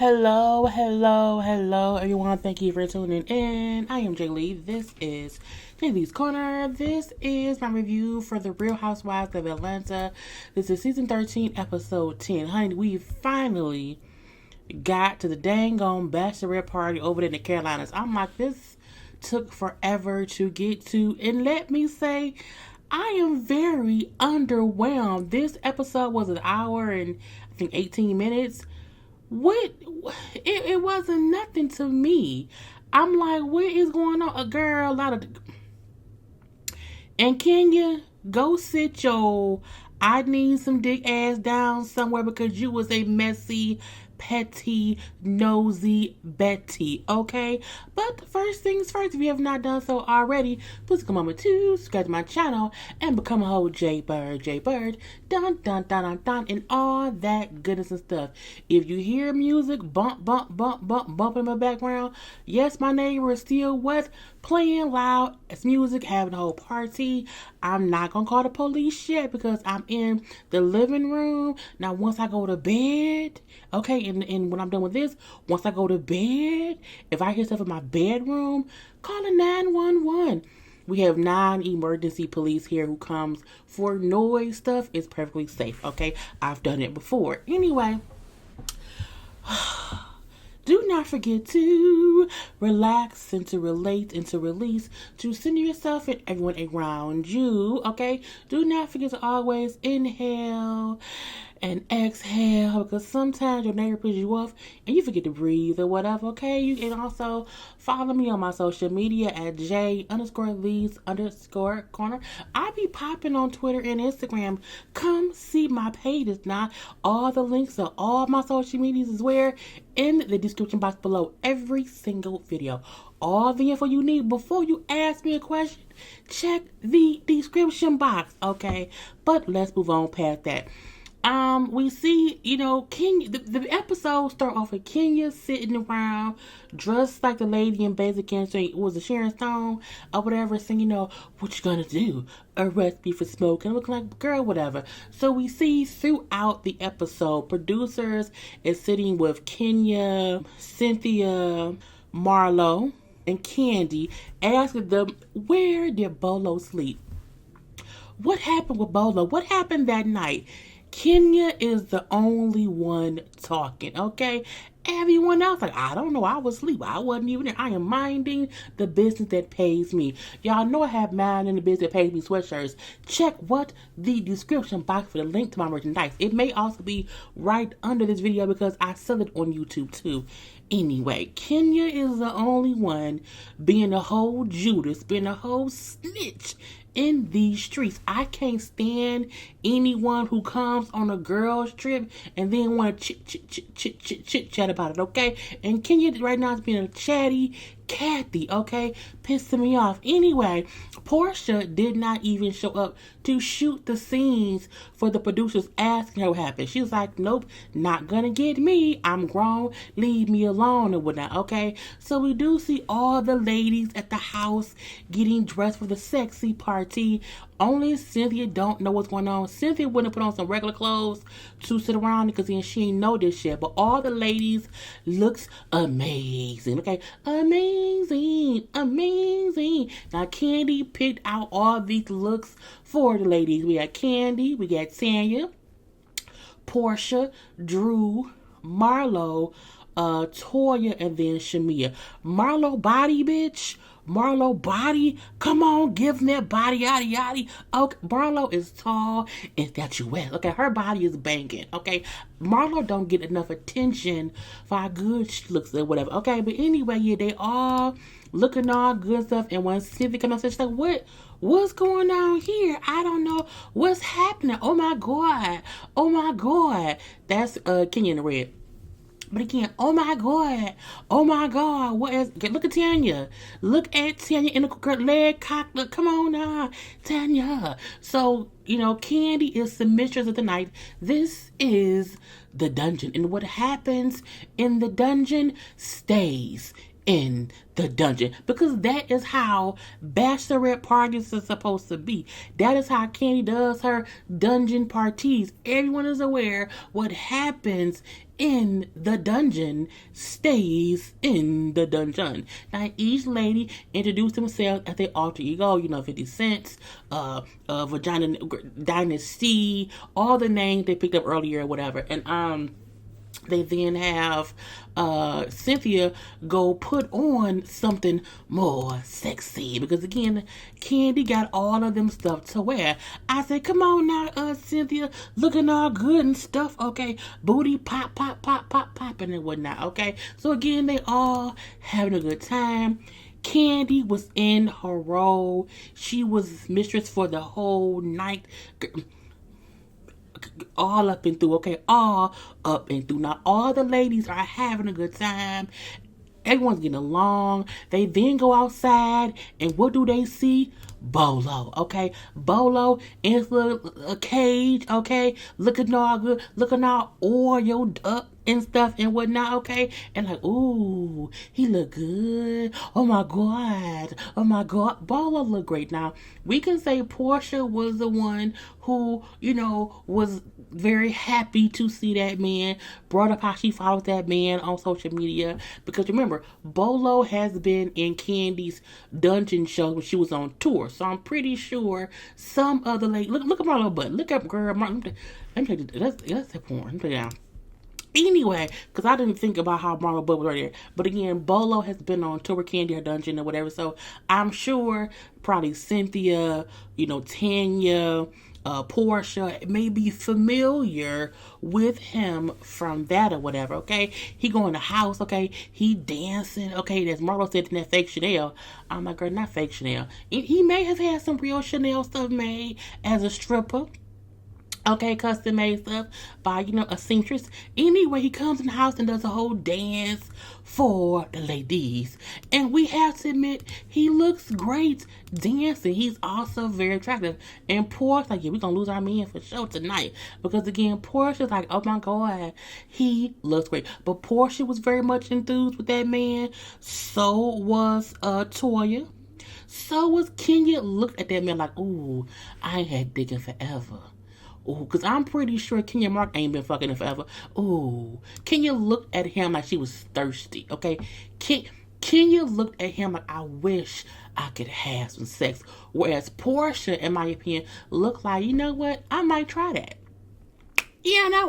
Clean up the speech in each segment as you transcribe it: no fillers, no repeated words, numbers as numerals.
Hello, everyone. Thank you for tuning in. I am JayLee. This is JLeesCorner. This is my review for The Real Housewives of Atlanta. This is season 13, episode 10. Honey, we finally got to the dang on bachelorette party over there in the Carolinas. I'm like, this took forever to get to. And let me say, I am very underwhelmed. This episode was an hour and I think 18 minutes. It wasn't nothing to me. I'm like, what is going on? A girl, a lot of. And can you go sit your I need some dick ass down somewhere because you was a messy, petty, nosy Betty, okay? But first things first, if you have not done so already, please take a moment to subscribe to my channel and become a whole JayBird, dun dun dun dun dun, and all that goodness and stuff. If you hear music bump in my background, yes, my neighbor is still what? Playing loud as music, having a whole party. I'm not gonna call the police yet because I'm in the living room. Now, once I go to bed, okay, and when I'm done with this, once I go to bed, if I hear stuff in my bedroom, call a 911. We have non-emergency police here who comes for noise stuff. It's perfectly safe, okay? I've done it before. Anyway, do not forget to relax and to relate and to release, to center yourself and everyone around you, okay? Do not forget to always inhale and exhale, because sometimes your neighbor pushes you off and you forget to breathe or whatever, okay? You can also follow me on my social media at J_Lees_Corner. I be popping on Twitter and Instagram. Come see my pages now. All the links of all my social medias is where in the description box below every single video. All the info you need before you ask me a question, check the description box, okay? But let's move on past that. We see, Kenya, the episode start off with Kenya sitting around, dressed like the lady in Basic Instinct, was a Sharon Stone or whatever, saying, what you gonna do? Arrest me for smoking? Looking like, girl, whatever. So we see throughout the episode, producers is sitting with Kenya, Cynthia, Marlo, and Candy, asking them, where did Bolo sleep? What happened with Bolo? What happened that night? Kenya is the only one talking, okay? Everyone else, like, I don't know, I was asleep. I wasn't even there. I am minding the business that pays me. Y'all know I have mine in the business that pays me sweatshirts. Check the description box for the link to my merchandise. It may also be right under this video because I sell it on YouTube too. Anyway, Kenya is the only one being a whole Judas, being a whole snitch in these streets. I can't stand anyone who comes on a girl's trip and then want to chit chat about it, okay? And Kenya right now is being a chatty Kathy, okay? Pissing me off. Anyway, Portia did not even show up to shoot the scenes for the producers asking her what happened. She was like, nope, not gonna get me. I'm grown. Leave me alone and whatnot, okay? So we do see all the ladies at the house getting dressed for the sexy party. Only Cynthia don't know what's going on. Cynthia wouldn't put on some regular clothes to sit around because then she ain't know this shit. But all the ladies looks amazing. Okay, amazing. Now Candy picked out all these looks for the ladies. We got Candy, we got Tanya, Portia, Drew, Marlo, Toya, and then Shamia. Marlo body, bitch. Marlo body, come on, give me that body, yaddy. Okay, Marlo is tall and statuesque. Okay, her body is banging. Okay, Marlo don't get enough attention for how good she looks or whatever. Okay, but anyway, yeah, they all looking all good stuff. And when Cynthia comes up, she's like, what's going on here? I don't know what's happening. Oh my god, that's Kenya in the red. But again, oh my god, what is, look at Tanya. Look at Tanya in the leg cock. Look, come on now, Tanya. So, Candy is the mistress of the night. This is the dungeon. And what happens in the dungeon stays in the dungeon, because that is how bachelorette parties are supposed to be. That is how Candy does her dungeon parties. Everyone is aware what happens in the dungeon stays in the dungeon. Now, each lady introduced themselves as their alter ego, 50 Cent, Vagina Dynasty, all the names they picked up earlier or whatever. And they then have Cynthia go put on something more sexy because again, Candy got all of them stuff to wear. I said, come on now, Cynthia, looking all good and stuff, okay? Booty pop, pop, pop, pop, popping and whatnot, okay? So again, they all having a good time. Candy was in her role. She was mistress for the whole night. All up and through, okay? All up and through. Now, all the ladies are having a good time. Everyone's getting along. They then go outside, and what do they see? Bolo, okay? Bolo in his little cage, okay? Looking all good, looking all oiled up and stuff and whatnot, okay? And like, ooh, he look good. Oh my God. Oh my God. Bolo look great. Now, we can say Portia was the one who, was very happy to see that man, brought up how she follows that man on social media. Because remember, Bolo has been in Candy's dungeon show when she was on tour. So I'm pretty sure some other lady, look at my little butt. Look up, girl. Let me tell you, let's say porn. Let me put it down. Anyway, because I didn't think about how Marlo Butt was right there. But again, Bolo has been on tour with Candy, her dungeon or whatever. So I'm sure probably Cynthia, Tanya, Portia may be familiar with him from that or whatever, okay? He go in the house, okay? He dancing, okay? As Marlo said in that fake Chanel. I'm like, girl, not fake Chanel. He may have had some real Chanel stuff made as a stripper. Okay, custom made stuff by, a seamstress. Anyway, he comes in the house and does a whole dance for the ladies. And we have to admit, he looks great dancing. He's also very attractive. And Portia's like, yeah, we're going to lose our man for sure tonight. Because again, Portia's like, oh my God, he looks great. But Portia was very much enthused with that man. So was Toya. So was Kenya. Looked at that man like, ooh, I ain't had dick in forever. Ooh, because I'm pretty sure Kenya Mark ain't been fucking her forever. Ooh. Kenya looked at him like she was thirsty, okay? Kenya looked at him like, I wish I could have some sex. Whereas Portia, in my opinion, looked like, you know what? I might try that.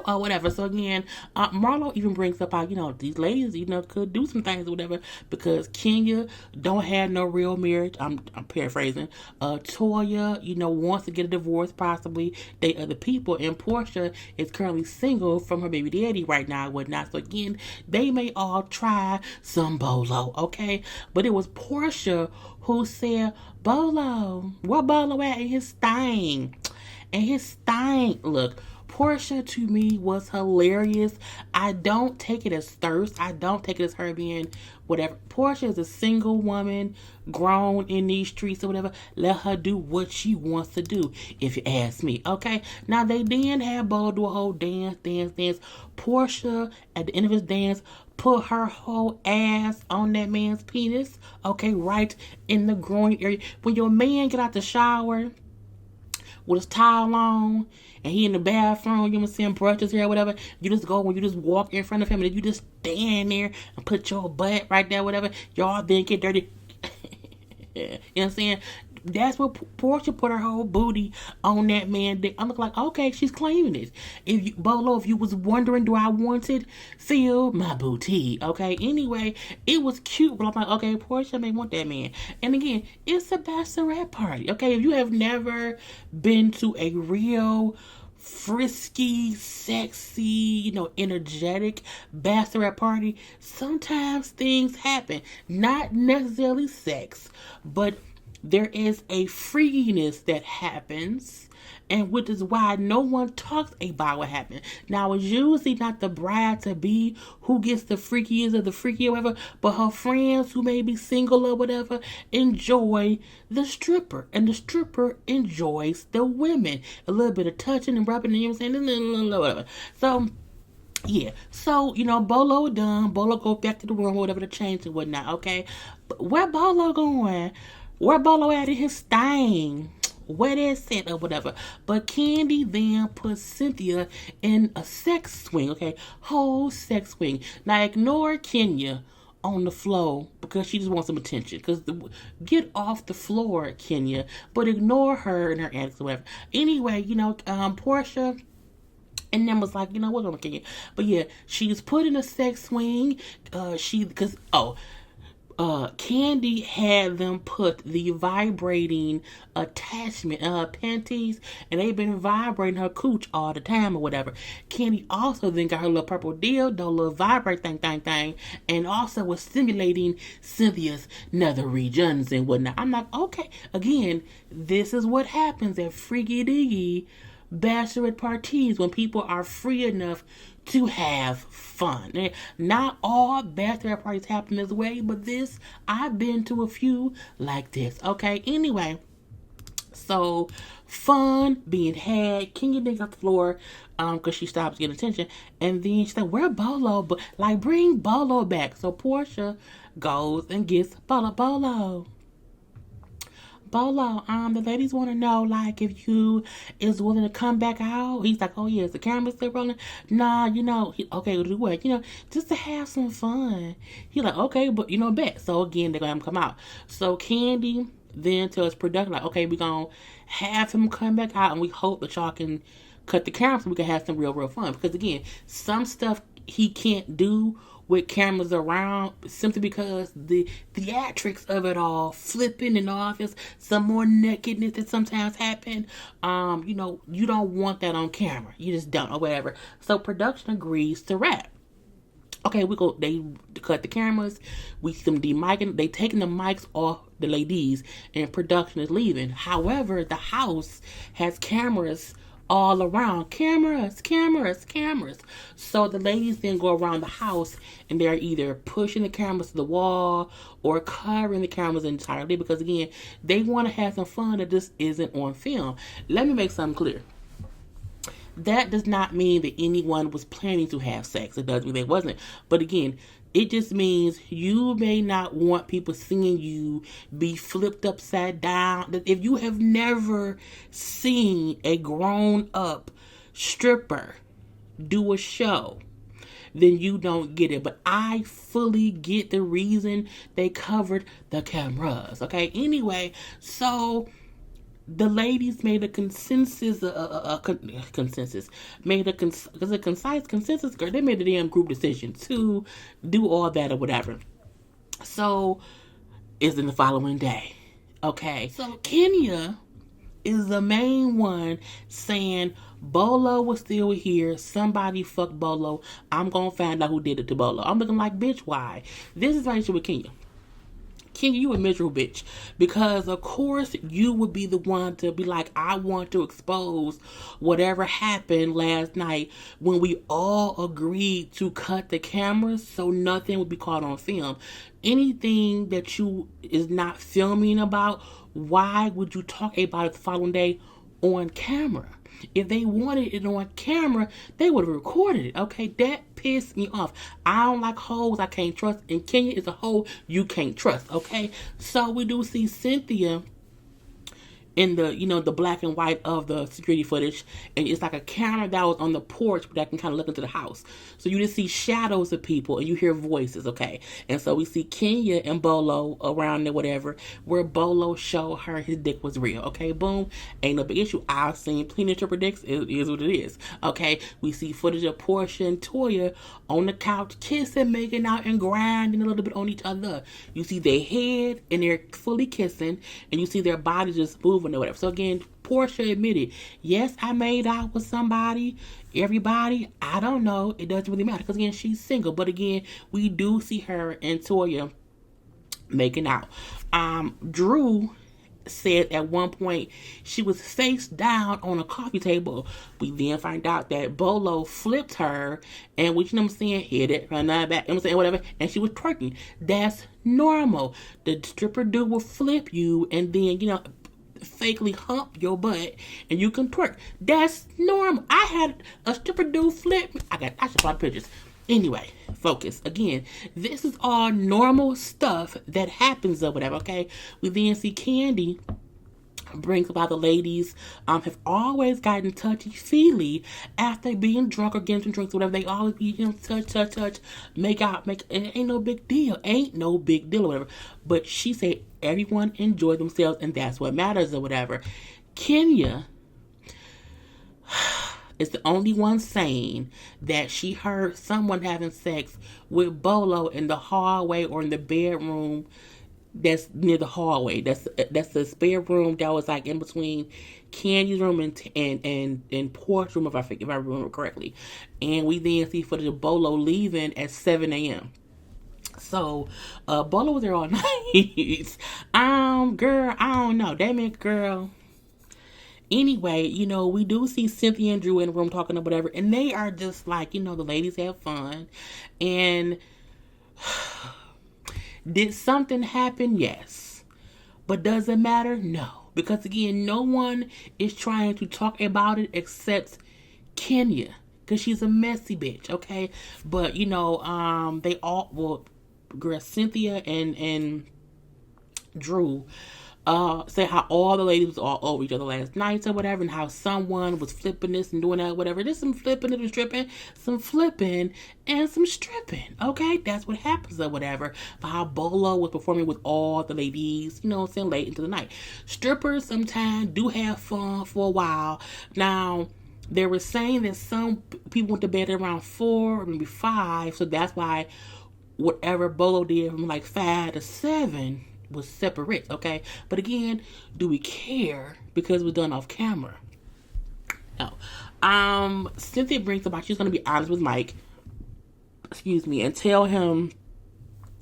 Or whatever. So again, Marlo even brings up how, these ladies, could do some things or whatever because Kenya don't have no real marriage. I'm paraphrasing. Toya, wants to get a divorce, possibly date other people, and Portia is currently single from her baby daddy right now and whatnot. So again, they may all try some Bolo, okay? But it was Portia who said, Bolo, where Bolo at in his thing? And his thing, look, Portia to me was hilarious. I don't take it as thirst. I don't take it as her being whatever. Portia is a single woman, grown in these streets or whatever. Let her do what she wants to do, if you ask me. Okay? Now, they then had Bo do a whole dance. Portia, at the end of his dance, put her whole ass on that man's penis. Okay? Right in the groin area. When your man get out the shower with his towel on, and he in the bathroom, brush his hair or whatever, you just walk in front of him, and then you just stand there and put your butt right there, whatever, y'all then get dirty. You know what I'm saying? That's what Portia put her whole booty on that man dick. I'm like, okay, she's claiming it. Bolo, if you was wondering, do I want it? Feel my booty. Okay, anyway, it was cute, but I'm like, okay, Portia may want that man. And again, it's a bachelorette party. Okay, if you have never been to a real frisky, sexy, energetic bachelorette party, sometimes things happen. Not necessarily sex, but there is a freakiness that happens, and which is why no one talks about what happened. Now, it's usually not the bride-to-be who gets the freakiest or the freaky or whatever, but her friends who may be single or whatever enjoy the stripper, and the stripper enjoys the women. A little bit of touching and rubbing, whatever. So, yeah, so, Bolo done. Bolo go back to the room, whatever, to change and whatnot, okay? But where Bolo going? Where Bolo at in his thing? wet ass set or whatever. But Candy then put Cynthia in a sex swing, okay? Whole sex swing. Now ignore Kenya on the floor because she just wants some attention. Get off the floor, Kenya, but ignore her and her antics or whatever. Anyway, Portia and then was like, what on Kenya? But yeah, she's put in a sex swing. Candy had them put the vibrating attachment in her panties, and they've been vibrating her cooch all the time or whatever. Candy also then got her little purple dildo, little vibrate thing, and also was stimulating Cynthia's nether regions and whatnot. I'm like, okay, again, this is what happens at freaky diggy bachelorette parties when people are free enough to have fun. And not all bachelorette parties happen this way, but I've been to a few like this. Okay, anyway, so fun being had. Kenya digs off the floor because she stops getting attention, and then she said, "Where Bolo? But like, bring Bolo back." So Portia goes and gets Bolo. The ladies want to know, like, if you is willing to come back out. He's like, oh, yes, the camera's still rolling. Nah, okay, do what? Just to have some fun. He's like, okay, but, bet. So, again, they're going to have him come out. So, Candy then tells production, like, okay, we're going to have him come back out, and we hope that y'all can cut the camera so we can have some real fun. Because, again, some stuff he can't do with cameras around simply because the theatrics of it all, flipping and all this, some more nakedness that sometimes happen. You don't want that on camera. You just don't, or whatever. So production agrees to wrap. Okay, they cut the cameras. We see them demicing. They taking the mics off the ladies, and production is leaving. However, the house has cameras all around. Cameras. So the ladies then go around the house, and they're either pushing the cameras to the wall or covering the cameras entirely because, again, they want to have some fun that this isn't on film. Let me make something clear. That does not mean that anyone was planning to have sex. It doesn't mean they wasn't. But again, it just means you may not want people seeing you be flipped upside down. That if you have never seen a grown-up stripper do a show, then you don't get it. But I fully get the reason they covered the cameras. Okay, anyway, so the ladies made a concise consensus, girl. They made a damn group decision to do all that or whatever. So, it's in the following day. Okay, so Kenya is the main one saying Bolo was still here. Somebody fucked Bolo. I'm gonna find out who did it to Bolo. I'm looking like, bitch, why? This is my issue with Kenya. Kenya, you a miserable bitch. Because, of course, you would be the one to be like, I want to expose whatever happened last night when we all agreed to cut the cameras so nothing would be caught on film. Anything that you is not filming about, why would you talk about it the following day on camera? If they wanted it on camera, they would have recorded it, okay? That pissed me off. I don't like hoes I can't trust, and Kenya is a hoe you can't trust, okay? So we do see Cynthia in the, the black and white of the security footage, and it's like a camera that was on the porch that can kind of look into the house. So you just see shadows of people, and you hear voices, okay? And so we see Kenya and Bolo around there, whatever, where Bolo showed her his dick was real, okay? Boom. Ain't no big issue. I've seen plenty of triple dicks. It is what it is, okay? We see footage of Portia and Toya on the couch kissing, making out, and grinding a little bit on each other. You see their head, and they're fully kissing, and you see their bodies just moving or whatever. So again, Portia admitted, yes, I made out with somebody, everybody, I don't know, it doesn't really matter, because again, she's single. But again, we do see her and Toya making out. Drew said at one point she was face down on a coffee table. We then find out that Bolo flipped her, and we, hit it, run that back, whatever, and she was twerking. That's normal. The stripper dude will flip you, and then, fakely hump your butt, and you can twerk. That's normal. I had a stripper dude flip me. I should find pictures. Anyway, focus. Again, this is all normal stuff that happens or whatever, okay? We then see Candy, brings about the ladies have always gotten touchy-feely after being drunk or getting some drinks or whatever. They always be, touch, make out, and it ain't no big deal. Ain't no big deal or whatever. But she said everyone enjoy themselves and that's what matters or whatever. Kenya is the only one saying that she heard someone having sex with Bolo in the hallway or in the bedroom that's near the hallway. That's the spare room that was like in between Candy's room and Port's room, if I remember correctly. And we then see footage of Bolo leaving at 7 a.m. So, Bolo was there all night. Girl, I don't know. That meant, girl. Anyway, we do see Cynthia and Drew in the room talking or whatever, and they are just like, the ladies have fun. And did something happen? Yes. But does it matter? No. Because again, no one is trying to talk about it except Kenya. Because she's a messy bitch, okay? But, they all, well, girl, Cynthia and Drew say how all the ladies was all over each other last night or whatever, and how someone was flipping this and doing that, whatever. There's some flipping and stripping, some flipping and some stripping. Okay, that's what happens or whatever. But how Bolo was performing with all the ladies, late into the night. Strippers sometimes do have fun for a while. Now, they were saying that some people went to bed around 4 or maybe 5, so that's why whatever Bolo did from like 5 to 7 was separate, okay? But again, do we care because it was done off camera? No. Cynthia brings about she's gonna be honest with Mike, and tell him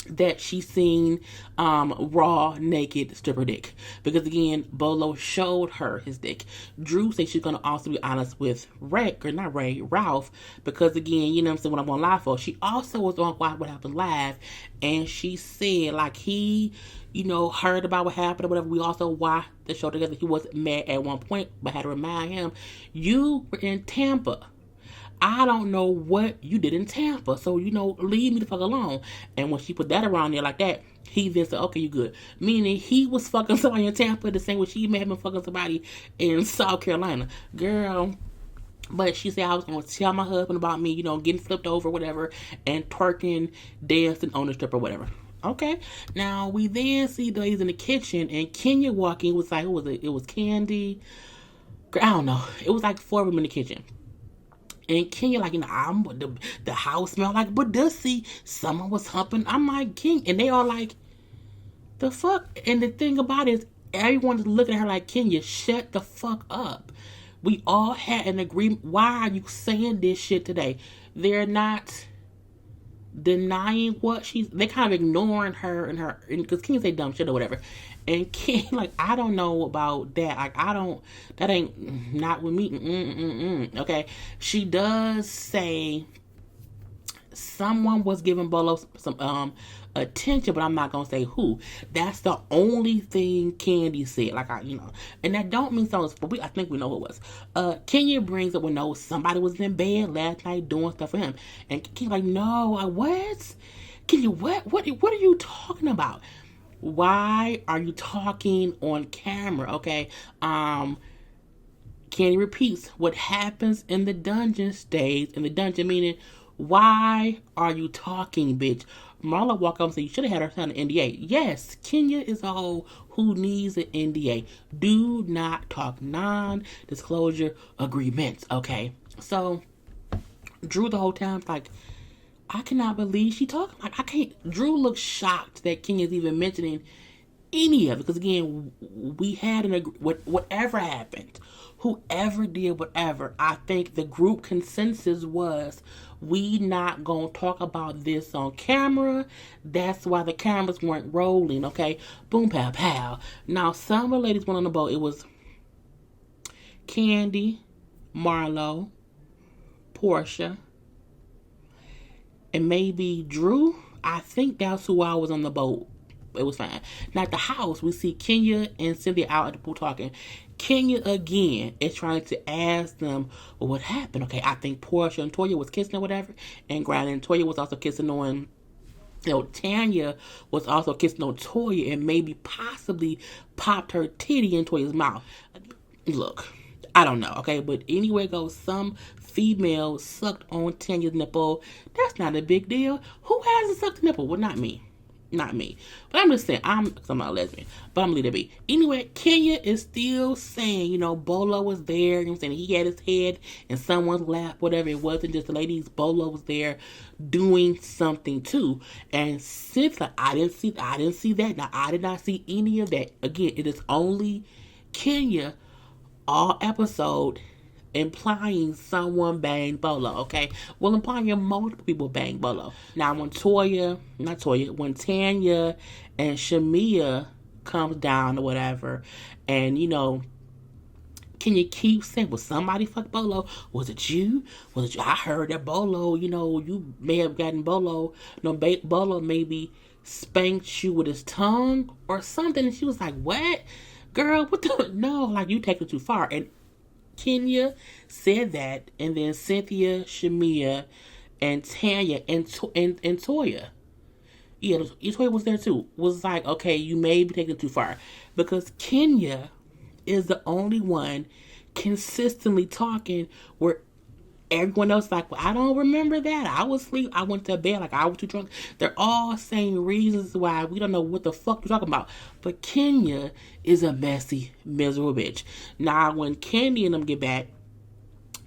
that she's seen raw, naked stripper dick. Because again, Bolo showed her his dick. Drew says she's gonna also be honest with Ralph, because again, what I'm saying, what I'm on live for. She also was on What Happened Live, and she said like he heard about what happened or whatever. We also watched the show together. He was mad at one point, but had to remind him, you were in Tampa. I don't know what you did in Tampa, so, leave me the fuck alone. And when she put that around there like that, he then said, okay, you good. Meaning he was fucking somebody in Tampa the same way she may have been fucking somebody in South Carolina. Girl. But she said I was going to tell my husband about me, getting flipped over, whatever, and twerking, dancing on the strip or whatever. Okay. Now, we then see the ladies in the kitchen, and Kenya walking was like, who was it? It was Candy. I don't know. It was like 4 of them in the kitchen. And Kenya, like, the house smelled like Badussy. Someone was humping. I'm like, King. And they all like, the fuck? And the thing about it is, everyone's looking at her like, Kenya, shut the fuck up. We all had an agreement. Why are you saying this shit today? They're not denying what they kind of ignoring her and because Kenya say dumb shit or whatever. And King, like, I don't know about that. Like, that ain't not with me. Okay. She does say someone was giving Bolo some attention, but I'm not gonna say who. That's the only thing Candy said. Like, and that don't mean something, but I think we know who it was. Kenya brings up, no, somebody was in bed last night doing stuff for him, and Kenya's like, no, what? Kenya, what are you talking about? Why are you talking on camera? Okay. Candy repeats, what happens in the dungeon stays in the dungeon, meaning, why are you talking, bitch? Marla walked up and said, you should have had her sign an NDA. Yes, Kenya is a hoe who needs an NDA. Do not talk non-disclosure agreements, okay? So, Drew the whole time, like, I cannot believe she talking. Like, I can't. Drew looks shocked that Kenya's even mentioning any of it. Because, again, we had whatever happened, whoever did whatever, I think the group consensus was, we not gonna talk about this on camera. That's why the cameras weren't rolling, okay? Boom, pow, pow. Now, some of the ladies went on the boat. It was Candy, Marlo, Portia, and maybe Drew. I think that's who I was on the boat. It was fine. Now at the house, we see Kenya and Cynthia out at the pool talking. Kenya again is trying to ask them, well, what happened? Okay, I think Portia and Toya was kissing or whatever, and Granny and Toya was also kissing on Tanya was also kissing on Toya and maybe possibly popped her titty in Toya's mouth. Look, I don't know, okay? But anyway goes, some female sucked on Tanya's nipple. That's not a big deal. Who hasn't sucked a nipple? Well, not me. Not me. But I'm just saying, because I'm not a lesbian. But I'm going to leave it be. Anyway, Kenya is still saying, Bolo was there. You know what I'm saying? He had his head in someone's lap, whatever. It wasn't just the ladies. Bolo was there doing something too. And since I didn't see that. Now, I did not see any of that. Again, it is only Kenya all episode implying someone banged Bolo, okay? Well, implying multiple people banged Bolo. Now, when Tanya and Shamia comes down or whatever, and, can you keep saying, well, somebody fucked Bolo? Was it you? I heard that Bolo, you may have gotten Bolo. Bolo maybe spanked you with his tongue or something. And she was like, what? Girl, what the? No, like, you take it too far. And Kenya said that, and then Cynthia, Shamia, and Tanya, and Toya. Yeah, Toya was there too. Was like, okay, you may be taking it too far. Because Kenya is the only one consistently talking where everyone else like, well, I don't remember that. I was asleep. I went to bed. Like, I was too drunk. They're all saying reasons why we don't know what the fuck you're talking about. But Kenya is a messy, miserable bitch. Now, when Candy and them get back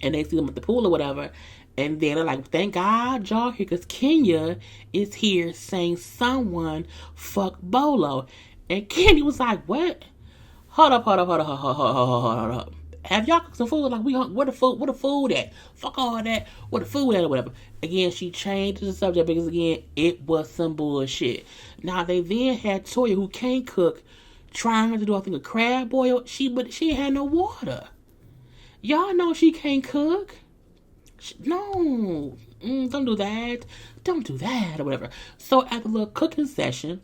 and they see them at the pool or whatever, and then they're like, thank God y'all here, because Kenya is here saying someone fucked Bolo. And Candy was like, what? Hold up. Have y'all cooked some food? Like, where the food at? Fuck all that. Where the food at or whatever. Again, she changed the subject because, again, it was some bullshit. Now, they then had Toya, who can't cook, trying to do, I think, a crab boil. But she had no water. Y'all know she can't cook. No. Don't do that. Don't do that or whatever. So, at the little cooking session,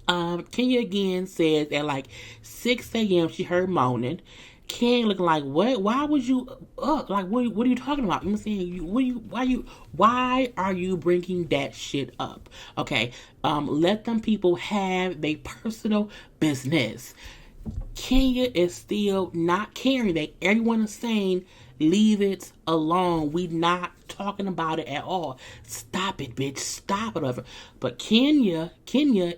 Kenya again says at like 6 a.m. she heard moaning. Ken looking like, what? Why was you up? Like, what are you talking about? You know what I'm saying? Why are you bringing that shit up? Okay, let them people have their personal business. Kenya is still not caring that everyone is saying, leave it alone. We not talking about it at all. Stop it, bitch. Stop it. Over. But Kenya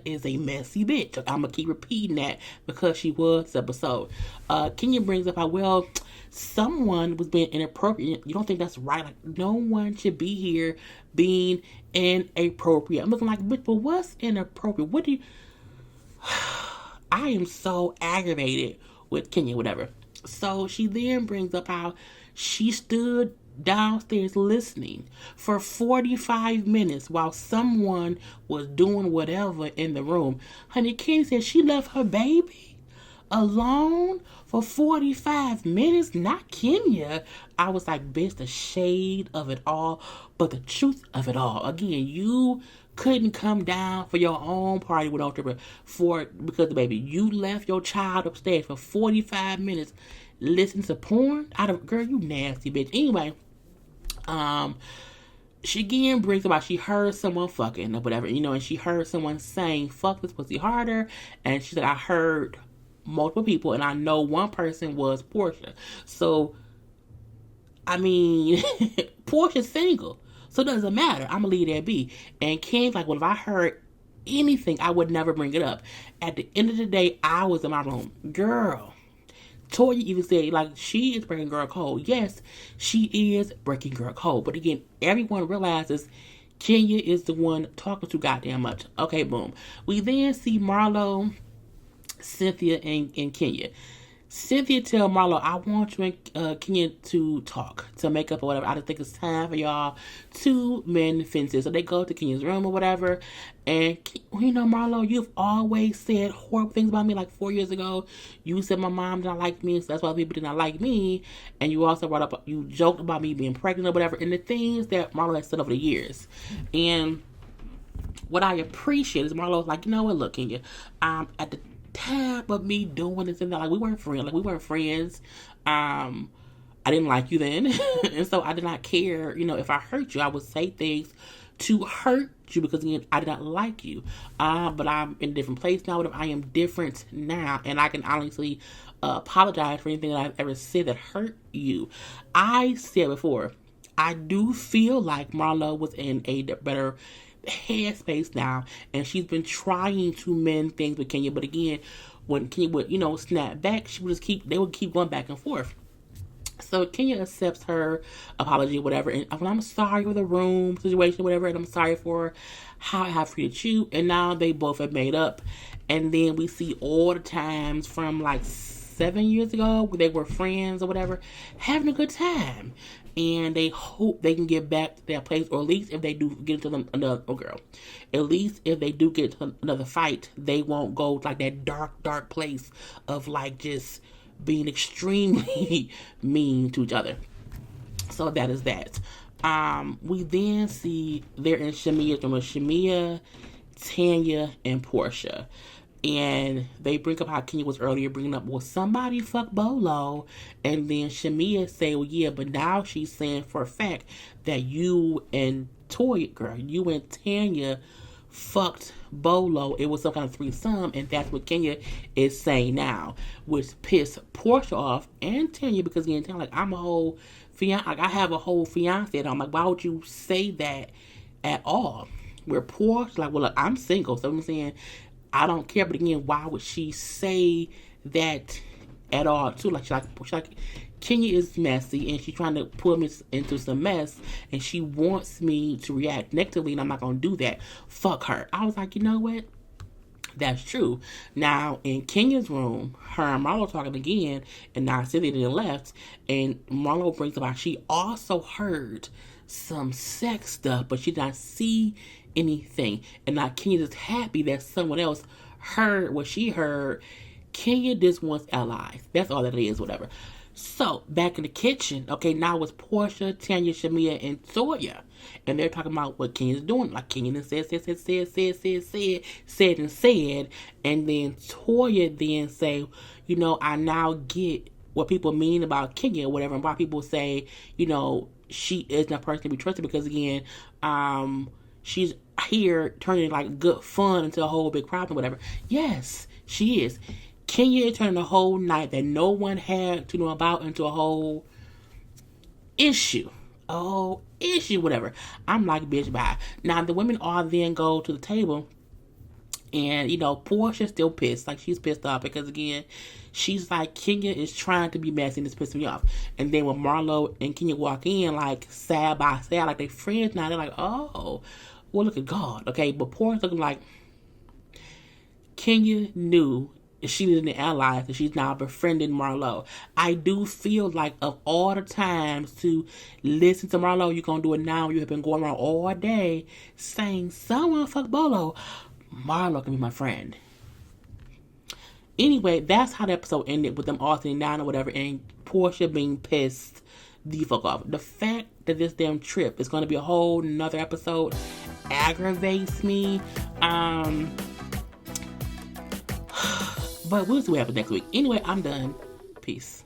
is a messy bitch. I'm going to keep repeating that because she was this episode. Kenya brings up how, well, someone was being inappropriate. You don't think that's right? Like, no one should be here being inappropriate. I'm looking like, bitch, but what's inappropriate? What do you... I am so aggravated with Kenya, whatever. So she then brings up how she stood downstairs listening for 45 minutes while someone was doing whatever in the room. Honey, Kenya said she left her baby alone for 45 minutes. Not Kenya. I was like, bitch, the shade of it all, but the truth of it all. Again, you couldn't come down for your own party with no tripper because the baby. You left your child upstairs for 45 minutes listening to porn. Girl, you nasty bitch. Anyway, she again brings about she heard someone fucking or whatever, and she heard someone saying, fuck this pussy harder. And she said, I heard multiple people, and I know one person was Portia. So, I mean, Portia's single. So it doesn't matter. I'm going to leave that be. And Ken's like, well, if I heard anything, I would never bring it up. At the end of the day, I was in my room. Girl. Toya even said, like, she is breaking girl code. Yes, she is breaking girl code. But again, everyone realizes Kenya is the one talking too goddamn much. Okay, boom. We then see Marlo, Cynthia, and Kenya. Cynthia tell Marlo, I want you and Kenya to talk, to make up or whatever. I just think it's time for y'all to mend fences. So they go to Kenya's room or whatever. And, Marlo, you've always said horrible things about me. Like 4 years ago, you said my mom did not like me, so that's why people did not like me. And you also you joked about me being pregnant or whatever. And the things that Marlo has said over the years. And what I appreciate is Marlo's like, you know what, look, Kenya, at the time of me doing this and that, like, we weren't friends. I didn't like you then. And so I did not care, if I hurt you, I would say things to hurt you because again, I did not like you. But I'm in a different place now. I am different now, and I can honestly apologize for anything that I've ever said that hurt you. I said before, I do feel like Marlo was in a better headspace now, and she's been trying to mend things with Kenya. But again, when Kenya would, snap back, they would keep going back and forth. So Kenya accepts her apology, whatever, and I'm sorry for the room situation, whatever, and I'm sorry for how I have treated you. And now they both have made up. And then we see all the times from like 7 years ago where they were friends or whatever, having a good time. And they hope they can get back to that place, or at least if they do get into at least if they do get into another fight, they won't go to like that dark place of like just being extremely mean to each other. So that is that. We then see they're in Shamia's room with Shamia, Tanya, and Portia. And they bring up how Kenya was earlier bringing up, well, somebody fucked Bolo. And then Shamia say, well, yeah, but now she's saying for a fact that you and Tanya fucked Bolo. It was some kind of threesome, and that's what Kenya is saying now, which pissed Portia off and Tanya, because again, Tanya, like, I'm a whole fiance, like I have a whole fiance, and I'm like, why would you say that at all? Where Portia, like, well, look, I'm single, so I'm saying I don't care, but again, why would she say that at all too? Like, Kenya is messy, and she's trying to pull me into some mess, and she wants me to react negatively, and I'm not going to do that. Fuck her. I was like, you know what? That's true. Now, in Kenya's room, her and Marlo talking again, and now Cynthia then left, and Marlo brings about she also heard some sex stuff, but she did not see anything. And now Kenya is happy that someone else heard what she heard. Kenya just wants allies. That's all that it is, whatever. So, back in the kitchen, okay, now it's Portia, Tanya, Shamia, and Toya. And they're talking about what Kenya's doing. Like, Kenya said. And then Toya then say, I now get what people mean about Kenya or whatever. And why people say, she isn't a person to be trusted. Because, again, she's here turning, like, good fun into a whole big problem, whatever. Yes, she is. Kenya is turning a whole night that no one had to know about into a whole issue. Whatever. I'm like, bitch, bye. Now, the women all then go to the table, and, Portia's still pissed. Like, she's pissed off because, again, she's like, Kenya is trying to be messy, and it's pissing me off. And then when Marlo and Kenya walk in, like, side by side, like, they friends now, they're like, oh, well, look at God. Okay, but Portia's looking like Kenya knew she needed an ally, so she's now befriending Marlo. I do feel like of all the times to listen to Marlo, you're going to do it now. You have been going around all day saying, someone fuck Bolo. Marlo can be my friend. Anyway, that's how the episode ended, with them all sitting down or whatever, and Portia being pissed the fuck off. The fact that this damn trip is going to be a whole nother episode aggravates me. But we'll see what happens next week. Anyway, I'm done. Peace.